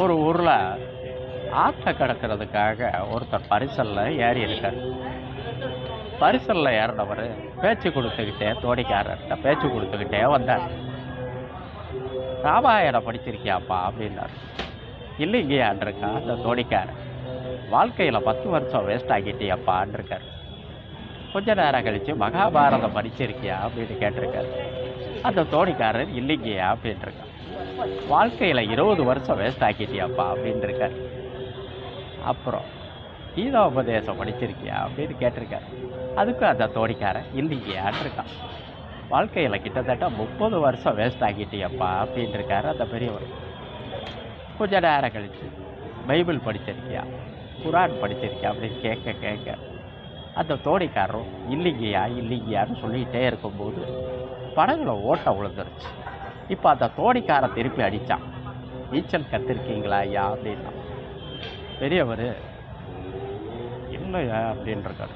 ஒரு ஊரில் ஆற்றை கடக்கிறதுக்காக ஒருத்தர் பரிசலில் ஏறி இருக்கார். பரிசலில் ஏறினவர் பேச்சு கொடுத்துக்கிட்டே தோணிக்காரர்கிட்ட பேச்சு கொடுத்துக்கிட்டே வந்தார். ராமாயணம் படிச்சிருக்கியாப்பா அப்படின்னார். இல்லைங்கயான் இருக்கா அந்த தோணிக்காரர். வாழ்க்கையில் 10 வருஷம் வேஸ்ட் ஆகிட்டியாப்பான் இருக்கார். கொஞ்ச நேரம் கழித்து மகாபாரதம் படிச்சிருக்கியா அப்படின்னு கேட்டிருக்காரு. அந்த தோணிக்காரர் இல்லைங்கயா அப்படின்னு இருக்கார். வாழ்க்கையில் 20 வருஷம் வேஸ்ட் ஆக்கிட்டியாப்பா அப்படின்னு இருக்கார். அப்புறம் கீதா உபதேசம் படிச்சிருக்கியா அப்படின்னு கேட்டிருக்காரு. அதுக்கும் அந்த தோணிக்காரன் இல்லைங்கயான் இருக்கான். வாழ்க்கையில் கிட்டத்தட்ட 30 வருஷம் வேஸ்ட் ஆக்கிட்டியப்பா அப்படின்னு இருக்காரு அந்த பெரியவர். கொஞ்ச நேரம் கழிச்சு பைபிள் படிச்சிருக்கியா, குரான் படிச்சிருக்கியா அப்படின்னு கேட்க கேட்க அந்த தோணிக்காரரும் இல்லைங்கயான்னு சொல்லிக்கிட்டே இருக்கும்போது படகுல ஓட்ட விழுந்துருச்சு. இப்போ அந்த தோணிக்காரன் திருப்பி அடித்தான். நீச்சல் கற்றுருக்கீங்களா ஐயா அப்படின்னா. பெரியவர் இல்லையா அப்படின்றாரு.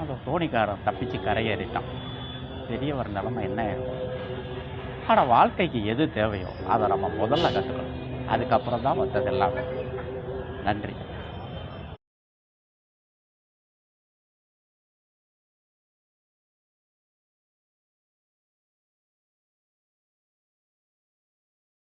அந்த தோணிக்காரன் தப்பிச்சு கரையேறிட்டான். பெரியவர் நிலைமை என்ன இருக்கும்? ஆனால் வாழ்க்கைக்கு எது தேவையோ அதை நம்ம முதல்ல கற்றுக்கணும். அதுக்கப்புறம் தான் மற்றது எல்லாமே. நன்றி.